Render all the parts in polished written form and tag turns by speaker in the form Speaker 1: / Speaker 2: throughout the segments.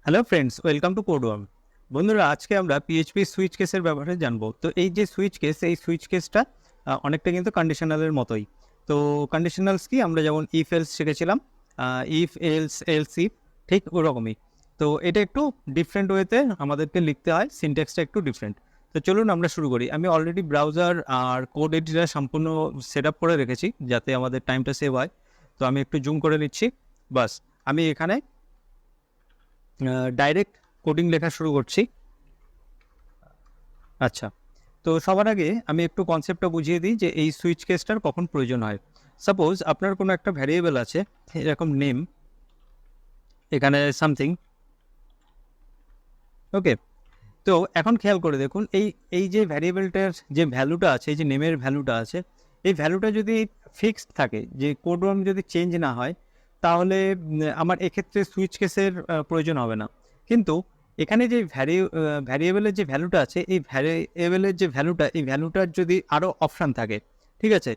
Speaker 1: Hello friends, welcome to Codeworm. বন্ধুরা, আজকে আমরা পিএইচপি সুইচ কেসের ব্যাপারে জানবো। তো এই যে সুইচ কেস, এই সুইচ কেসটা অনেকটা কিন্তু কন্ডিশনালের মতোই। তো কন্ডিশনালস কি, আমরা যেমন ইফ এলস শিখেছিলাম, ইফ এলস এলস ইফ, ঠিক ওরকমই। তো এটা একটু ডিফারেন্ট ওয়েতে আমাদেরকে লিখতে হয়, সিনট্যাক্সটা একটু ডিফারেন্ট। তো চলুন আমরা শুরু করি। আমি অলরেডি ব্রাউজার আর কোড এডিটর সম্পূর্ণ সেট আপ করে রেখেছি যাতে আমাদের টাইমটা সেভ হয়। তো আমি একটু জুম করে নিচ্ছি। বাস, আমি এখানে ডাইরেক্ট কোডিং লেখা শুরু করছি। আচ্ছা, তো সবার আগে আমি একটু কনসেপ্টটা বুঝিয়ে দিই যে এই সুইচ কেসটার কখন প্রয়োজন হয়। সাপোজ আপনার কোনো একটা ভ্যারিয়েবল আছে, এরকম নেম, এখানে সামথিং। ওকে, তো এখন খেয়াল করে দেখুন, এই এই যে ভ্যারিয়েবলটার যে ভ্যালুটা আছে, এই যে নেমের ভ্যালুটা আছে, এই ভ্যালুটা যদি ফিক্সড থাকে, যে কোডওয়ার্ম যদি চেঞ্জ না হয়, তাহলে আমার এক্ষেত্রে সুইচ কেসের প্রয়োজন হবে না। কিন্তু এখানে যে ভ্যারিয়েবলের যে ভ্যালুটা আছে, এই ভ্যারিয়েবলের যে ভ্যালুটা, এই ভ্যালুটার যদি আরও অপশান থাকে, ঠিক আছে,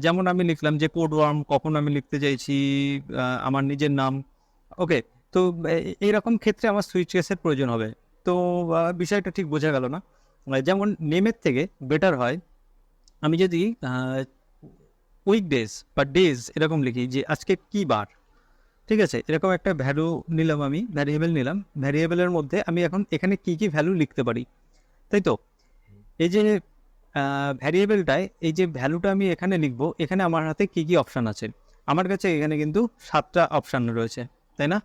Speaker 1: যেমন আমি লিখলাম যে কোডওয়ার্ম, কখন আমি লিখতে চাইছি আমার নিজের নাম। ওকে, তো এইরকম ক্ষেত্রে আমার সুইচ কেসের প্রয়োজন হবে। তো বিষয়টা ঠিক বোঝা গেল না। যেমন নেমের থেকে বেটার হয় আমি যদি উইকডেজ বা ডেজ এরকম লিখি, যে আজকে কী বার, ঠিক আছে, এরকম একটা ভ্যালু নিলাম, আমি ভ্যারিয়েবল নিলাম। ভ্যারিয়েবলের মধ্যে আমি এখন এখানে কী কী ভ্যালু লিখতে পারি, তাই তো? এই যে ভ্যারিয়েবলটায় এই যে ভ্যালুটা আমি এখানে লিখবো, এখানে আমার হাতে কী কী অপশান আছে? আমার কাছে এখানে কিন্তু 7টা অপশান রয়েছে, তাই না?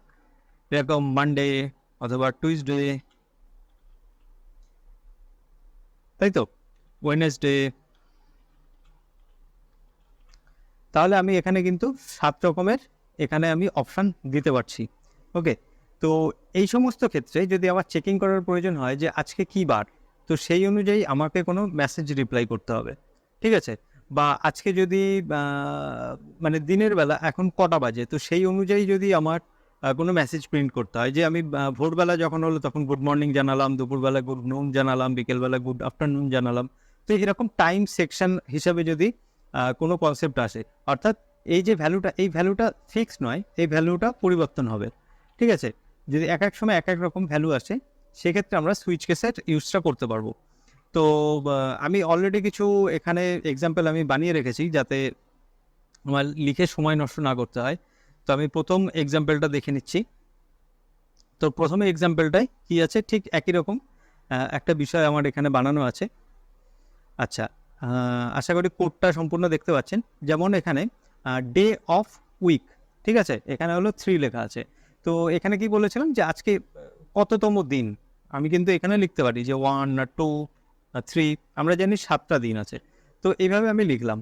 Speaker 1: এরকম মানডে অথবা টুইসডে, তাই তো, ওয়েডনেসডে। তাহলে আমি এখানে কিন্তু 7 রকমের এখানে আমি অপশান দিতে পারছি। ওকে, তো এই সমস্ত ক্ষেত্রে যদি আমার চেকিং করার প্রয়োজন হয় যে আজকে কী বার, তো সেই অনুযায়ী আমাকে কোনো মেসেজ রিপ্লাই করতে হবে, ঠিক আছে? বা আজকে যদি মানে দিনের বেলা এখন কটা বাজে, তো সেই অনুযায়ী যদি আমার কোনো মেসেজ প্রিন্ট করতে হয়, যে আমি ভোরবেলা যখন হলো তখন গুড মর্নিং জানালাম, দুপুরবেলা গুড নুন জানালাম, বিকেলবেলা গুড আফটারনুন জানালাম। তো এরকম টাইম সেকশন হিসাবে যদি কোনো কনসেপ্ট আসে, অর্থাৎ এই যে ভ্যালুটা, এই ভ্যালুটা ফিক্সড নয়, এই ভ্যালুটা পরিবর্তন হবে, ঠিক আছে? যদি এক এক সময় এক এক রকম ভ্যালু আসে, সেক্ষেত্রে আমরা সুইচ কেসের ইউজটা করতে পারবো। তো আমি অলরেডি কিছু এখানে এক্সাম্পল আমি বানিয়ে রেখেছি যাতে আমার লিখে সময় নষ্ট না করতে হয়। তো আমি প্রথম এক্সাম্পলটা দেখে নিচ্ছি। তো প্রথমে এক্সাম্পলটায় কী আছে, ঠিক একই রকম একটা বিষয় আমার এখানে বানানো আছে। আচ্ছা, আশা করি কোডটা সম্পূর্ণ দেখতে পাচ্ছেন। যেমন এখানে ডে অফ উইক, ঠিক আছে, এখানে হলো 3 লেখা আছে। তো এখানে কি বলেছিলাম যে আজকে কততম দিন, আমি কিন্তু এখানে লিখতে পারি যে 1 না 2 না 3, আমরা জানি 7টা দিন আছে। তো এইভাবে আমি লিখলাম।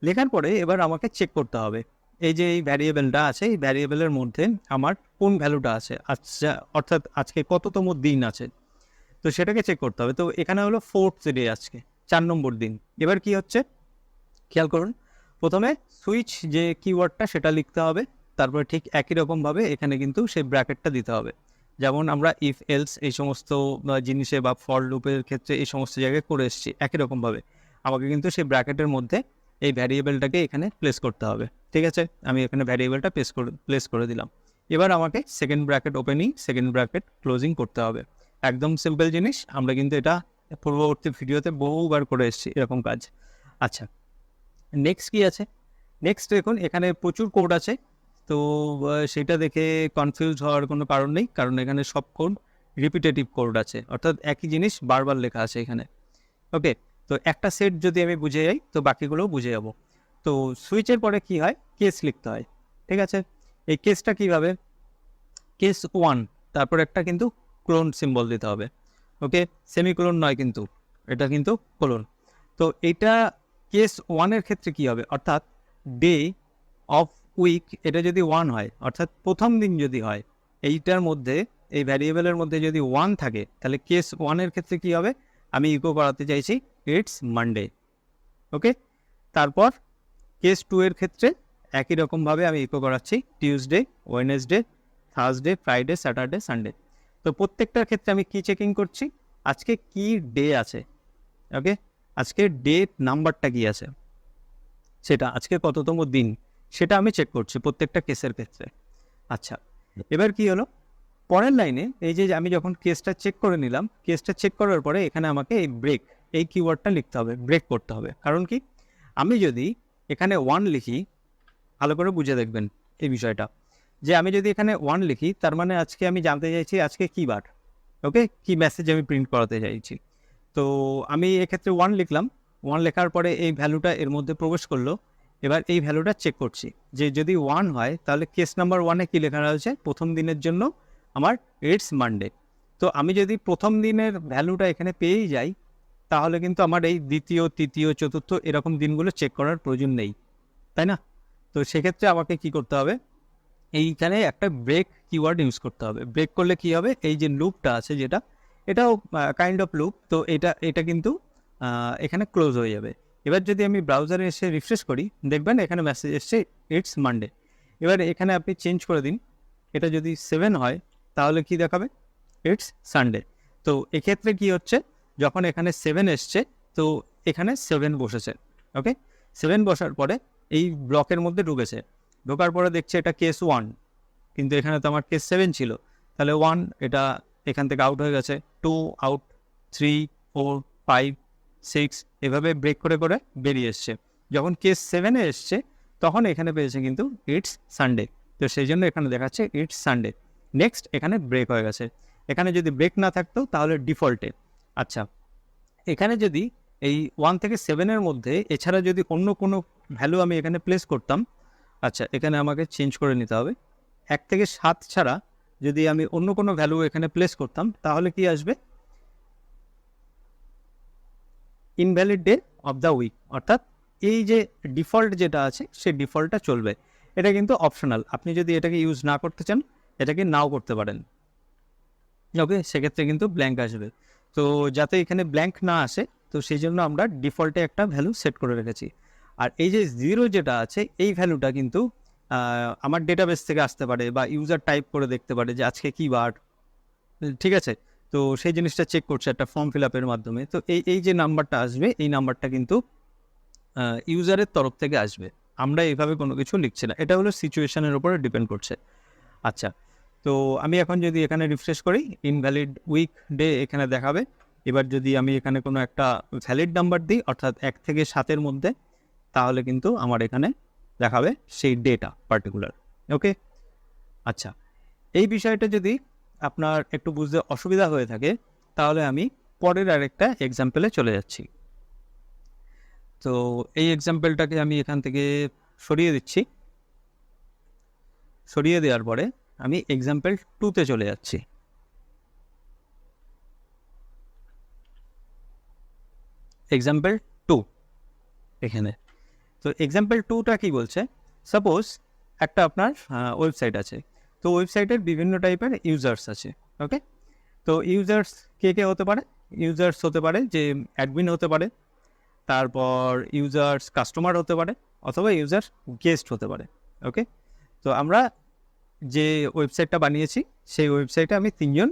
Speaker 1: লেখার পরে এবার আমাকে চেক করতে হবে এই যে এই ভ্যারিয়েবলটা আছে, এই ভ্যারিয়েবলের মধ্যে আমার কোন ভ্যালুটা আছে, আচ্ছা, অর্থাৎ আজকে কততম দিন আছে, তো সেটাকে চেক করতে হবে। তো এখানে হলো 4th ডে, আজকে 4 নম্বর দিন। এবার কি হচ্ছে খেয়াল করুন, প্রথমে সুইচ যে কিওয়ার্ডটা সেটা লিখতে হবে, তারপরে ঠিক একই রকমভাবে এখানে কিন্তু সেই ব্র্যাকেটটা দিতে হবে। যেমন আমরা ইফ এলস এই সমস্ত জিনিসে বা ফর লুপের ক্ষেত্রে এই সমস্ত জায়গায় করে এসেছি, একই রকমভাবে আমাকে কিন্তু সেই ব্র্যাকেটের মধ্যে এই ভ্যারিয়েবলটাকে এখানে প্লেস করতে হবে, ঠিক আছে? আমি এখানে ভ্যারিয়েবলটা প্লেস করে দিলাম। এবার আমাকে second bracket opening, second bracket closing করতে হবে। একদম সিম্পল জিনিস, আমরা কিন্তু এটা পূর্ববর্তী ভিডিওতে বহুবার করে এসেছি এরকম কাজ। আচ্ছা, নেক্সট কি আছে? নেক্সট দেখুন, এখানে প্রচুর কোড আছে। তো সেটা দেখে কনফিউজ হওয়ার কোনো কারণ নেই, কারণ এখানে সব কোড রিপিটেটিভ কোড আছে, অর্থাৎ একই জিনিস বারবার লেখা আছে এখানে। ওকে, তো একটা সেট যদি আমি বুঝে যাই, তো বাকিগুলোও বুঝে যাব। তো সুইচের পরে কি হয়, কেস লিখতে হয়, ঠিক আছে? এই কেসটা কীভাবে, কেস 1, তারপর একটা কিন্তু ক্লোন সিম্বল দিতে হবে। ওকে, সেমিকোলন নয় কিন্তু, এটা কিন্তু কোলন। তো এটা কেস 1-এর ক্ষেত্রে কি হবে, অর্থাৎ ডে অফ উইক, এটা যদি 1 হয়, অর্থাৎ প্রথম দিন যদি হয়, এইটার মধ্যে, এই ভ্যারিয়েবলের মধ্যে যদি 1 থাকে, তাহলে কেস 1-এর ক্ষেত্রে কি হবে, আমি ইকো করাতে চাইছি ইটস মানডে। ওকে, তারপর কেস 2-এর ক্ষেত্রে একই রকমভাবে আমি ইকো করাচ্ছি Tuesday, Wednesday, Thursday, Friday, Saturday, Sunday. তো প্রত্যেকটার ক্ষেত্রে আমি কি চেকিং করছি, আজকে কি ডে আছে। ওকে, আজকে ডেট নাম্বারটা কি আছে, সেটা আজকে কততম দিন, সেটা আমি চেক করছি প্রত্যেকটা কেসের ক্ষেত্রে। আচ্ছা, এবার কি হলো, পরের লাইনে এই যে আমি যখন কেসটা চেক করে নিলাম, কেসটা চেক করার পরে এখানে আমাকে এই ব্রেক এই কিওয়ার্ডটা লিখতে হবে, ব্রেক করতে হবে। কারণ কি, আমি যদি এখানে 1 লিখি, ভালো করে বুঝে দেখবেন এই বিষয়টা, যে আমি যদি এখানে 1 লিখি তার মানে আজকে আমি জানতে চাইছি আজকে কী বার, ওকে, কি মেসেজ আমি প্রিন্ট করাতে চাইছি। তো আমি এক্ষেত্রে 1 লিখলাম, 1 লেখার পরে এই ভ্যালুটা এর মধ্যে প্রবেশ করলো। এবার এই ভ্যালুটা চেক করছি যে যদি 1 হয় তাহলে কেস নাম্বার 1-এ কী লেখা রয়েছে, প্রথম দিনের জন্য আমার ইটস মানডে। তো আমি যদি প্রথম দিনের ভ্যালুটা এখানে পেয়েই যাই তাহলে কিন্তু আমার এই দ্বিতীয়, তৃতীয়, চতুর্থ এরকম দিনগুলো চেক করার প্রয়োজন নেই, তাই না? তো সেক্ষেত্রে আমাকে কি করতে হবে, এইখানে একটা ব্রেক কিওয়ার্ড ইউজ করতে হবে। ব্রেক করলে কি হবে, এই যে লুপটা আছে যেটা, এটাও কাইন্ড অফ লুপ, তো এটা কিন্তু এখানে ক্লোজ হয়ে যাবে। এবার যদি আমি ব্রাউজারে এসে রিফ্রেশ করি, দেখবেন এখানে মেসেজ এসছে ইটস মানডে। এবার এখানে আপনি চেঞ্জ করে দিন, এটা যদি 7 হয় তাহলে কি দেখাবে, ইটস সানডে। তো এক্ষেত্রে কি হচ্ছে, যখন এখানে 7 এসছে তো এখানে 7 বসেছে, ওকে। 7 বসার পরে এই ব্লকের মধ্যে ঢুকেছে, ঢোকার পরে দেখছে এটা কেস 1, কিন্তু এখানে তো আমার কেস 7 ছিল, তাহলে 1 এটা এখান থেকে আউট হয়ে গেছে, 2 আউট, 3, 4, 5, 6 এভাবে ব্রেক করে করে বেরিয়ে এসছে। যখন কেস 7-এ এসছে তখন এখানে পেয়েছে কিন্তু ইটস সানডে, তো সেই জন্য এখানে দেখাচ্ছে ইটস সানডে। নেক্সট এখানে ব্রেক হয়ে গেছে। এখানে যদি ব্রেক না থাকতো তাহলে ডিফল্টে, আচ্ছা এখানে যদি এই 1 থেকে 7-এর মধ্যে এছাড়া যদি অন্য কোনো ভ্যালু আমি এখানে প্লেস করতাম, আচ্ছা এখানে আমাকে চেঞ্জ করে নিতে হবে, 1 থেকে 7 ছাড়া যদি আমি অন্য কোনো ভ্যালু এখানে প্লেস করতাম তাহলে কি আসবে, invalid day of the week, অর্থাৎ এই যে ডিফল্ট যেটা আছে সেই ডিফল্টটা চলবে। এটা কিন্তু অপশনাল, আপনি যদি এটাকে ইউজ না করতে চান এটাকে নাও করতে পারেন, ওকে, সেক্ষেত্রে কিন্তু ব্ল্যাঙ্ক আসবে। তো যাতে এখানে ব্ল্যাঙ্ক না আসে তো সেই জন্য আমরা ডিফল্টে একটা ভ্যালু সেট করে রেখেছি। আর এই যে 0 যেটা আছে এই ভ্যালুটা কিন্তু আমার ডেটাবেস থেকে আসতে পারে বা ইউজার টাইপ করে দেখতে পারে যে আজকে কী বার, ঠিক আছে। তো সেই জিনিসটা চেক করছে একটা ফর্ম ফিল আপের মাধ্যমে। তো এই যে নাম্বারটা আসবে এই নাম্বারটা কিন্তু ইউজারের তরফ থেকে আসবে, আমরা এইভাবে কোনো কিছু লিখছি না, এটা হলো সিচুয়েশনের উপরে ডিপেন্ড করছে। আচ্ছা, তো আমি এখন যদি এখানে রিফ্রেশ করি, ইনভ্যালিড উইক ডে এখানে দেখাবে। এবার যদি আমি এখানে কোনো একটা ভ্যালিড নাম্বার দিই অর্থাৎ 1 থেকে 7-এর মধ্যে, তাহলে কিন্তু আমার এখানে দেখাবে সেই ডেটা পার্টিকুলার, ওকে। আচ্ছা, এই বিষয়টা যদি আপনার একটু বুঝতে অসুবিধা হয়ে থাকে তাহলে আমি পরের আরেকটা এক্সাম্পলে চলে যাচ্ছি। তো এই এক্সাম্পলটাকে আমি এখান থেকে সরিয়ে দিচ্ছি, সরিয়ে দেওয়ার পরে আমি এক্সাম্পল 2-তে চলে যাচ্ছি। এক্সাম্পল 2 এখানে, তো এক্সাম্পল 2টা কি বলছে, সাপোজ একটা আপনার ওয়েবসাইট আছে, তো ওয়েবসাইটের বিভিন্ন টাইপের ইউজার্স আছে, ওকে। তো ইউজার্স কে কে হতে পারে, ইউজার্স হতে পারে যে অ্যাডমিন হতে পারে, তারপর ইউজার্স কাস্টমার হতে পারে, অথবা ইউজার গেস্ট হতে পারে, ওকে। তো আমরা যে ওয়েবসাইটটা বানিয়েছি সেই ওয়েবসাইটে আমি 3জন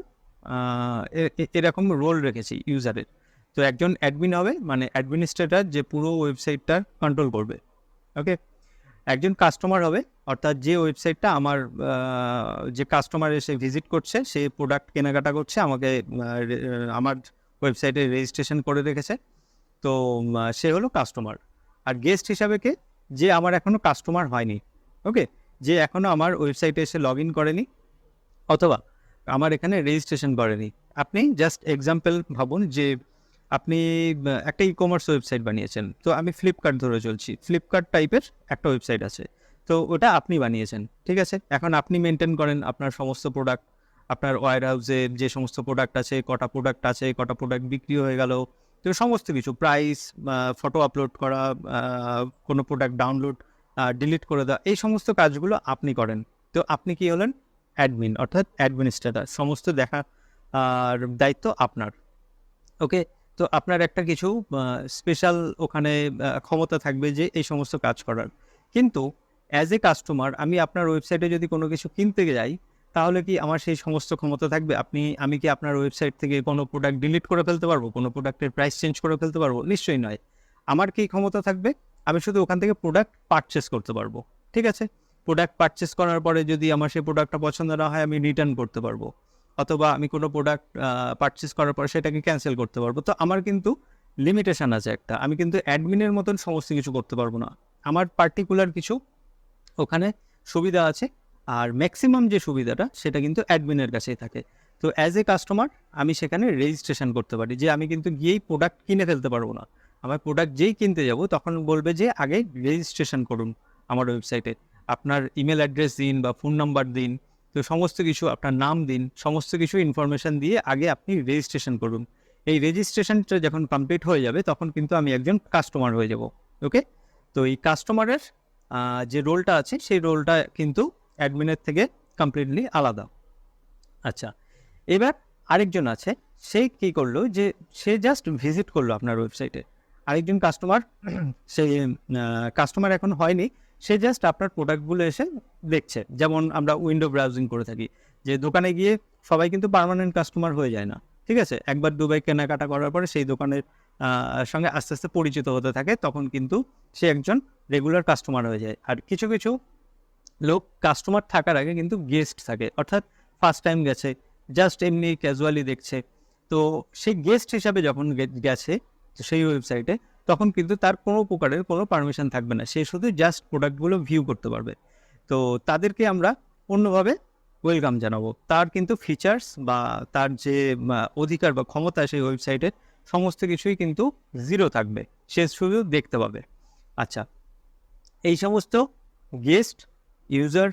Speaker 1: এরকম রোল রেখেছি ইউজারের। তো একজন অ্যাডমিন হবে, মানে অ্যাডমিনিস্ট্রেটর যে পুরো ওয়েবসাইটটা কন্ট্রোল করবে, ওকে। একজন কাস্টমার হবে, অর্থাৎ যে ওয়েবসাইটটা আমার যে কাস্টমার এসে ভিজিট করছে, সে প্রোডাক্ট কেনাকাটা করছে, আমাকে আমার ওয়েবসাইটে রেজিস্ট্রেশন করে রেখেছে, তো সে হলো কাস্টমার। আর গেস্ট হিসাবে কে, যে আমার এখনও কাস্টমার হয়নি, ওকে, যে এখনও আমার ওয়েবসাইটে এসে লগ ইন করেনি অথবা আমার এখানে রেজিস্ট্রেশন করেনি। আপনি জাস্ট এক্সাম্পল ভাবুন যে আপনি একটা ই কমার্স ওয়েবসাইট বানিয়েছেন, তো আমি ফ্লিপকার্ট ধরে চলছি, ফ্লিপকার্ট টাইপের একটা ওয়েবসাইট আছে, তো ওটা আপনি বানিয়েছেন, ঠিক আছে। এখন আপনি মেনটেন করেন আপনার সমস্ত প্রোডাক্ট, আপনার ওয়্যার হাউসে যে সমস্ত প্রোডাক্ট আছে, কটা প্রোডাক্ট বিক্রি হয়ে গেল, তো সমস্ত কিছু প্রাইস, ফটো আপলোড করা, কোনো প্রোডাক্ট ডাউনলোড ডিলিট করে দেওয়া, এই সমস্ত কাজগুলো আপনি করেন। তো আপনি কি হলেন, অ্যাডমিন, অর্থাৎ অ্যাডমিনিস্ট্রেটর, সমস্ত দেখা আর দায়িত্ব আপনার, ওকে। তো আপনার একটা কিছু স্পেশাল ওখানে ক্ষমতা থাকবে যে এই সমস্ত কাজ করার। কিন্তু অ্যাজ এ কাস্টমার আমি আপনার ওয়েবসাইটে যদি কোনো কিছু কিনতে যাই তাহলে কি আমার সেই সমস্ত ক্ষমতা থাকবে? আমি কি আপনার ওয়েবসাইট থেকে কোনো প্রোডাক্ট ডিলিট করে ফেলতে পারবো? কোনো প্রোডাক্টের প্রাইস চেঞ্জ করে ফেলতে পারবো? নিশ্চয়ই নয়। আমার কি ক্ষমতা থাকবে? আমি শুধু ওখান থেকে প্রোডাক্ট পারচেস করতে পারবো, ঠিক আছে। প্রোডাক্ট পারচেস করার পরে যদি আমার সেই প্রোডাক্টটা পছন্দ না হয় আমি রিটার্ন করতে পারবো। অথবা আমি কোনো প্রোডাক্ট পারচেস করার পর সেটাকে ক্যান্সেল করতে পারবো। তো আমার কিন্তু লিমিটেশন আছে একটা, আমি কিন্তু অ্যাডমিনের মতন সমস্ত কিছু করতে পারবো না। আমার পার্টিকুলার কিছু ওখানে সুবিধা আছে, আর ম্যাক্সিমাম যে সুবিধাটা সেটা কিন্তু অ্যাডমিনের কাছেই থাকে। তো অ্যাজ এ কাস্টমার আমি সেখানে রেজিস্ট্রেশন করতে পারি, যে আমি কিন্তু গিয়েই প্রোডাক্ট কিনে ফেলতে পারবো না। আমার প্রোডাক্ট যেই কিনতে যাব তখন বলবে যে আগে রেজিস্ট্রেশন করুন আমার ওয়েবসাইটে, আপনার ইমেল অ্যাড্রেস দিন বা ফোন নাম্বার দিন, তো সমস্ত কিছু আপনার নাম দিন, সমস্ত কিছু ইনফরমেশান দিয়ে আগে আপনি রেজিস্ট্রেশন করুন। এই রেজিস্ট্রেশনটা যখন কমপ্লিট হয়ে যাবে তখন কিন্তু আমি একজন কাস্টমার হয়ে যাব। ওকে, তো এই কাস্টমারের যে রোলটা আছে সেই রোলটা কিন্তু অ্যাডমিনের থেকে কমপ্লিটলি আলাদা। আচ্ছা, এবার আরেকজন আছে, সে কী করলো যে সে জাস্ট ভিজিট করলো আপনার ওয়েবসাইটে। আরেকজন কাস্টমার, সে কাস্টমার এখন হয়নি, সে জাস্ট আপনার প্রোডাক্টগুলো এসে দেখছে। যেমন আমরা উইন্ডো ব্রাউজিং করে থাকি, যে দোকানে গিয়ে সবাই কিন্তু পার্মানেন্ট কাস্টমার হয়ে যায় না, ঠিক আছে? একবার দুবার কেনাকাটা করার পরে সেই দোকানের সঙ্গে আস্তে আস্তে পরিচিত হতে থাকে, তখন কিন্তু সে একজন রেগুলার কাস্টমার হয়ে যায়। আর কিছু কিছু লোক কাস্টমার থাকার আগে কিন্তু গেস্ট থাকে, অর্থাৎ ফার্স্ট টাইম গেছে, জাস্ট এমনি ক্যাজুয়ালি দেখছে। তো সেই গেস্ট হিসাবে যখন গেছে সেই ওয়েবসাইটে, তখন কিন্তু তার কোনো প্রকারের কোনো পারমিশন থাকবে না, সে শুধু জাস্ট প্রোডাক্টগুলো ভিউ করতে পারবে। তো তাদেরকে আমরা অন্যভাবে ওয়েলকাম জানাবো। তার কিন্তু ফিচার্স বা তার যে অধিকার বা ক্ষমতা সেই ওয়েবসাইটের সমস্ত কিছুই কিন্তু জিরো থাকবে, সে শুধু দেখতে পাবে। আচ্ছা, এই সমস্ত গেস্ট, ইউজার,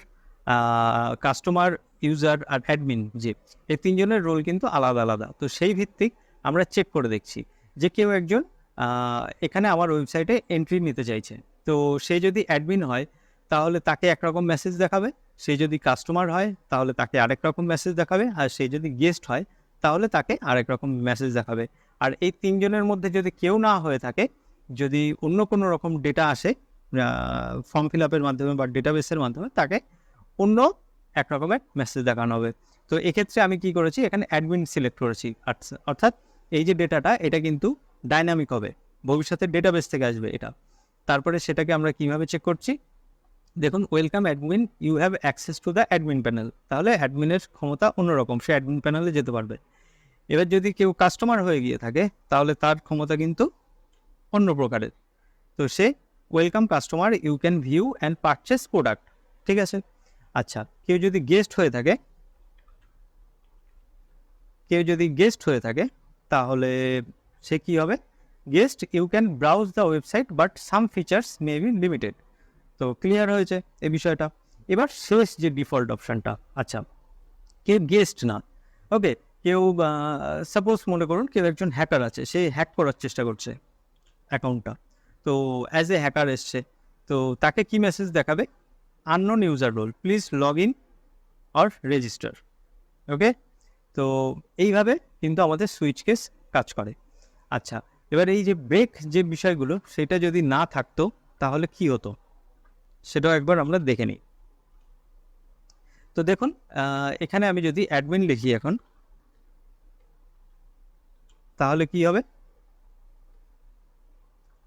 Speaker 1: কাস্টমার, ইউজার আর অ্যাডমিন, যে এই তিনজনের রোল কিন্তু আলাদা আলাদা। তো সেই ভিত্তিক আমরা চেক করে দেখছি যে কেউ একজন এখানে আমার ওয়েবসাইটে এন্ট্রি নিতে চাইছে। তো সে যদি অ্যাডমিন হয় তাহলে তাকে একরকম মেসেজ দেখাবে, সে যদি কাস্টমার হয় তাহলে তাকে আরেক রকম মেসেজ দেখাবে, আর সে যদি গেস্ট হয় তাহলে তাকে আরেক রকম মেসেজ দেখাবে। আর এই তিনজনের মধ্যে যদি কেউ না হয়ে থাকে, যদি অন্য কোনো রকম ডেটা আসে ফর্ম ফিল আপের মাধ্যমে বা ডেটাবেসের মাধ্যমে, তাকে অন্য এক রকমের মেসেজ দেখানো হবে। তো এক্ষেত্রে আমি কি করেছি, এখানে অ্যাডমিন সিলেক্ট করেছি। অর্থাৎ এই যে ডেটাটা, এটা কিন্তু ডাইনামিক হবে, ভবিষ্যতের ডেটাবেস থেকে আসবে এটা। তারপরে সেটাকে আমরা কিভাবে চেক করছি, দেখুন, welcome admin, you have access to the admin panel. তাহলে অ্যাডমিনের ক্ষমতা অন্যরকম, সে অ্যাডমিন প্যানেলে যেতে পারবে। এবার যদি কেউ কাস্টমার হয়ে গিয়ে থাকে তাহলে তার ক্ষমতা কিন্তু অন্য প্রকারের। তো সে welcome customer, you can view and purchase product, ঠিক আছে? আচ্ছা, কেউ যদি গেস্ট হয়ে থাকে তাহলে সে কি হবে, guest, you can browse the website but some features may be limited. তো ক্লিয়ার হয়েছে এই বিষয়টা। এবার শেষ যে ডিফল্ট অপশানটা, আচ্ছা, কেউ গেস্ট না, ওকে, কেউ সাপোজ মনে করুন কেউ একজন হ্যাকার আছে, সে হ্যাক করার চেষ্টা করছে অ্যাকাউন্টটা। তো অ্যাজ এ হ্যাকার এসছে, তো তাকে কি মেসেজ দেখাবে, unknown user role, please log in or register. Okay, তো এইভাবে কিন্তু আমাদের সুইচ কেস কাজ করে। আচ্ছা, এবার এই যে ব্রেক যে বিষয়গুলো, সেটা যদি না থাকতো তাহলে কি হতো সেটাও একবার আমরা দেখে নিই। তো দেখুন, এখানে আমি যদি অ্যাডমিন লিখি এখন, তাহলে কি হবে,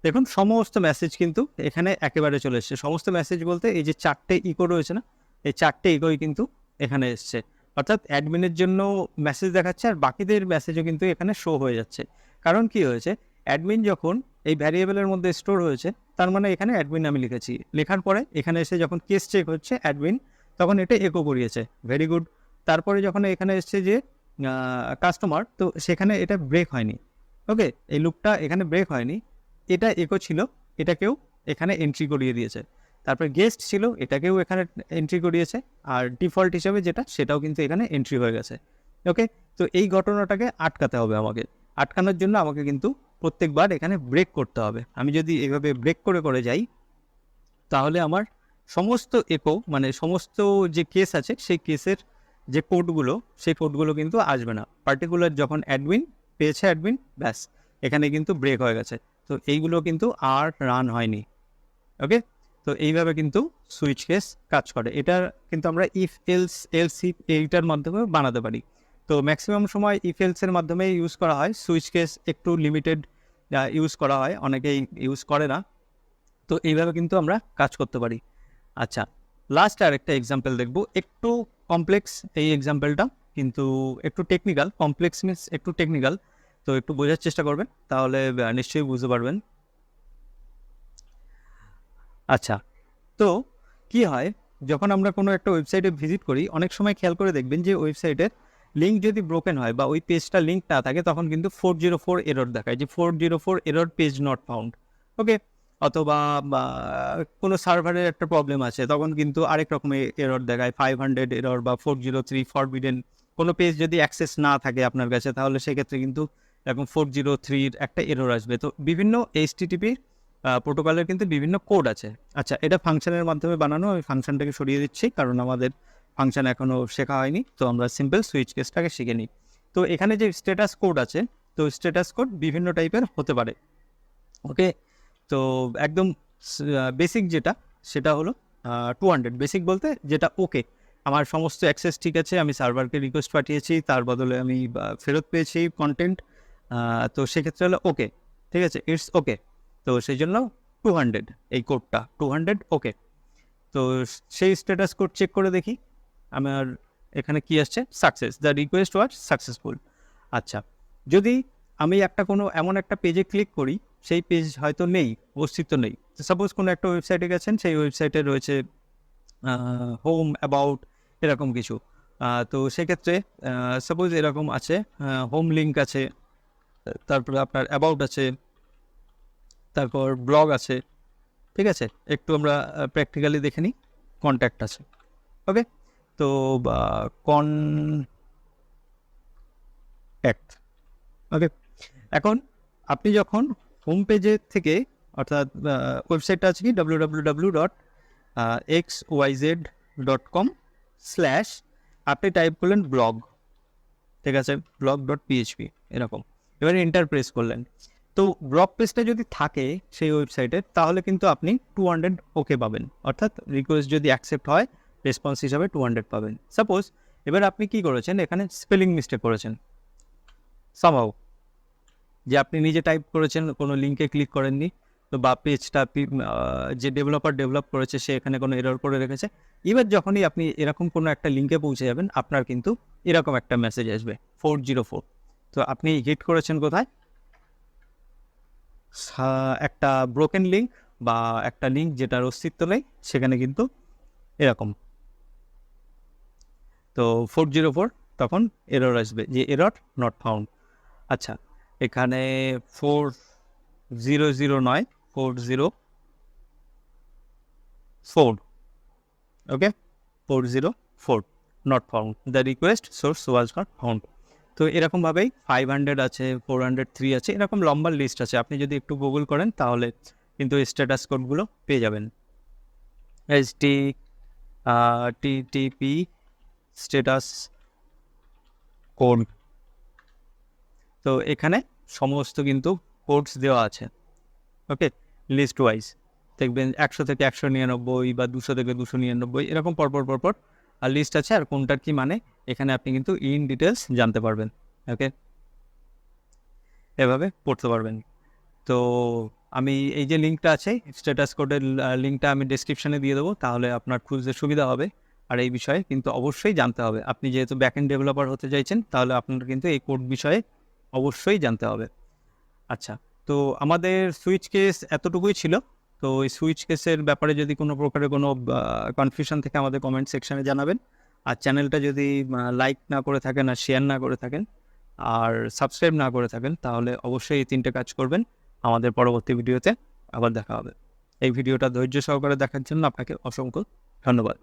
Speaker 1: দেখুন সমস্ত মেসেজ কিন্তু এখানে একেবারে চলে এসছে। সমস্ত মেসেজ বলতে এই যে চারটে ইকো রয়েছে না, এই চারটে ইকোই কিন্তু এখানে এসছে। অর্থাৎ অ্যাডমিনের জন্য মেসেজ দেখাচ্ছে, আর বাকিদের মেসেজও কিন্তু এখানে শো হয়ে যাচ্ছে। কারণ কি হয়েছে, অ্যাডমিন যখন এই ভ্যারিয়েবলের মধ্যে স্টোর হয়েছে, তার মানে এখানে অ্যাডমিন আমি লিখেছি, লেখার পরে এখানে এসে যখন কেস চেক হচ্ছে অ্যাডমিন, তখন এটা একো করিয়েছে, ভেরি গুড। তারপরে যখন এখানে এসছে যে কাস্টমার, তো সেখানে এটা ব্রেক হয়নি। ওকে, এই লুপটা এখানে ব্রেক হয়নি, এটা একো ছিল, এটাকেও এখানে এন্ট্রি করিয়ে দিয়েছে। তারপরে গেস্ট ছিল, এটাকেও এখানে এন্ট্রি করিয়েছে, আর ডিফল্ট হিসাবে যেটা, সেটাও কিন্তু এখানে এন্ট্রি হয়ে গেছে। ওকে, তো এই ঘটনাটাকে আটকাতে হবে আমাকে। আটকানোর জন্য আমাকে কিন্তু প্রত্যেকবার এখানে ব্রেক করতে হবে। আমি যদি এইভাবে ব্রেক করে করে যাই, তাহলে আমার সমস্ত একো, মানে সমস্ত যে কেস আছে সেই কেসের যে কোডগুলো, সেই কোডগুলো কিন্তু আসবে না। পার্টিকুলার যখন অ্যাডমিন পেয়েছে, অ্যাডমিন, ব্যাস, এখানে কিন্তু ব্রেক হয়ে গেছে। তো এইগুলো কিন্তু আর রান হয়নি। ওকে, তো এইভাবে কিন্তু সুইচ কেস কাজ করে। এটা কিন্তু আমরা ইফ এলস ইফ এইটার মাধ্যমে বানাতে পারি। তো ম্যাক্সিমাম সময় ইফ এলসের মাধ্যমে ইউজ করা হয়, সুইচ কেস একটু লিমিটেড ইউজ করা হয়, অনেকেই ইউজ করে না। তো এইভাবে কিন্তু আমরা কাজ করতে পারি। আচ্ছা, লাস্ট আর একটা এক্সাম্পল দেখব, একটু কমপ্লেক্স এই এক্সাম্পলটা, কিন্তু একটু টেকনিক্যাল, কমপ্লেক্স মিনস একটু টেকনিক্যাল, তো একটু বোঝার চেষ্টা করবেন, তাহলে নিশ্চয়ই বুঝতে পারবেন। আচ্ছা, তো কি হয় যখন আমরা কোনো একটা ওয়েবসাইটে ভিজিট করি, অনেক সময় খেয়াল করে দেখবেন যে ওয়েবসাইটের লিঙ্ক যদি ব্রোকেন হয় বা ওই পেজটা লিঙ্ক না থাকে, তখন কিন্তু 404 এরর দেখায়, যে 404 এরর পেজ নট ফাউন্ড। ওকে, অথবা কোনো সার্ভারের একটা প্রবলেম আছে, তখন কিন্তু আরেক রকমের এরর দেখায়, 500 এরর বা 403 ফরবিডেন। কোনো পেজ যদি অ্যাক্সেস না থাকে আপনার কাছে, তাহলে সেক্ষেত্রে কিন্তু এরকম 403 একটা এরর আসবে। তো বিভিন্ন এইচটিটিপি প্রোটোকলের কিন্তু বিভিন্ন কোড আছে। আচ্ছা, এটা ফাংশনের মাধ্যমে বানানো, আমি ফাংশনটাকে সরিয়ে দিচ্ছি কারণ আমাদের ফাংশন এখনও শেখা হয়নি, তো আমরা সিম্পল সুইচ কেসটাকে শিখে নিই। তো এখানে যে স্ট্যাটাস কোড আছে, তো স্ট্যাটাস কোড বিভিন্ন টাইপের হতে পারে। ওকে, তো একদম বেসিক যেটা, সেটা হলো 200। বেসিক বলতে যেটা ওকে, আমার সমস্ত অ্যাক্সেস ঠিক আছে, আমি সার্ভারকে রিকোয়েস্ট পাঠিয়েছি, তার বদলে আমি ফেরত পেয়েছি কন্টেন্ট, তো সেক্ষেত্রে হলো ওকে, ঠিক আছে, ইটস ওকে। তো সেই জন্য 200 এই কোডটা 200 ওকে। তো সেই স্ট্যাটাস কোড চেক করে দেখি আমার এখানে কি আসছে, success, the request was successful. আচ্ছা, যদি আমি কোনো এমন একটা পেজে ক্লিক করি, সেই পেজ হয়তো নেই, অস্তিত্ব নেই। সাপোজ কোনো একটা ওয়েবসাইটে গেছেন, সেই ওয়েবসাইটে রয়েছে হোম, অ্যাবাউট, এরকম কিছু। তো সেক্ষেত্রে সাপোজ এরকম আছে, হোম লিঙ্ক আছে, তারপরে আপনার অ্যাবাউট আছে, তারপর ব্লগ আছে, ঠিক আছে। একটু আমরা প্র্যাকটিক্যালি দেখে নিই, কন্ট্যাক্ট আছে। ওকে, তো কন্ট্যাক্ট, ওকে। এখন আপনি যখন হোম পেজের থেকে, অর্থাৎ ওয়েবসাইটটা আছে কি www.xyz.com/ আপনি টাইপ করলেন ব্লগ, ঠিক আছে, blog.php এরকম, এবারে এন্টার প্রেস করলেন। তো ব্লগ পেজটা যদি থাকে সেই ওয়েবসাইটে, তাহলে কিন্তু আপনি 200 ওকে পাবেন, অর্থাৎ রিকোয়েস্ট যদি অ্যাকসেপ্ট হয়, রেসপন্স হিসাবে 200 পাবেন। সাপোজ এবার আপনি কি করেছেন, এখানে স্পেলিং মিস্টেক করেছেন সামহাউ, যে আপনি নিজে টাইপ করেছেন, কোনো লিঙ্কে ক্লিক করেননি, তো বা পেজটা যে ডেভেলপ করেছে সে এখানে কোনো এরর করে রেখেছে। এবার যখনই আপনি এরকম কোনো একটা লিঙ্কে পৌঁছে যাবেন, আপনার কিন্তু এরকম একটা মেসেজ আসবে 404। তো আপনি হিট করেছেন কোথায়, একটা ব্রোকেন লিঙ্ক বা একটা লিঙ্ক যেটার অস্তিত্ব নেই, সেখানে কিন্তু এরকম তো 404, তখন এরর আসবে যে এরর নট ফাউন্ড। আচ্ছা, এখানে 400 নয়, 404, ওকে, 404 not found, the request source was not found. তো এরকমভাবেই 500 আছে, 403 আছে, এরকম লম্বা লিস্ট আছে। আপনি যদি একটু গুগল করেন, তাহলে কিন্তু স্ট্যাটাস কোডগুলো পেয়ে যাবেন। টিটিপি স্ট্যাটাস কোড, তো এখানে সমস্ত কিন্তু কোডস দেওয়া আছে, ওকে, লিস্ট ওয়াইজ দেখবেন 100 থেকে 199 বা 200 থেকে 299 এরকম পরপর আর লিস্ট আছে, আর কোনটার কি মানে এখানে আপনি কিন্তু ইন ডিটেলস জানতে পারবেন। ওকে, এভাবে পড়তে পারবেন। তো আমি এই যে লিঙ্কটা আছে, স্ট্যাটাস কোডের লিঙ্কটা আমি ডেসক্রিপশানে দিয়ে দেবো, তাহলে আপনার খুঁজতে সুবিধা হবে। আর এই বিষয়ে কিন্তু অবশ্যই জানতে হবে, আপনি যেহেতু ব্যাকএন্ড ডেভেলপার হতে চাইছেন, তাহলে আপনার কিন্তু এই কোড বিষয়ে অবশ্যই জানতে হবে। আচ্ছা, তো আমাদের সুইচ কেস এতটুকুই ছিল। তো এই সুইচ কেসের ব্যাপারে যদি কোনো প্রকারের কোনো কনফিউশন থেকে আমাদের কমেন্ট সেকশানে জানাবেন। আর চ্যানেলটা যদি লাইক না করে থাকেন, আর শেয়ার না করে থাকেন, আর সাবস্ক্রাইব না করে থাকেন, তাহলে অবশ্যই এই 3টে কাজ করবেন। আমাদের পরবর্তী ভিডিওতে আবার দেখা হবে। এই ভিডিওটা ধৈর্য সহকারে দেখার জন্য আপনাকে অসংখ্য ধন্যবাদ।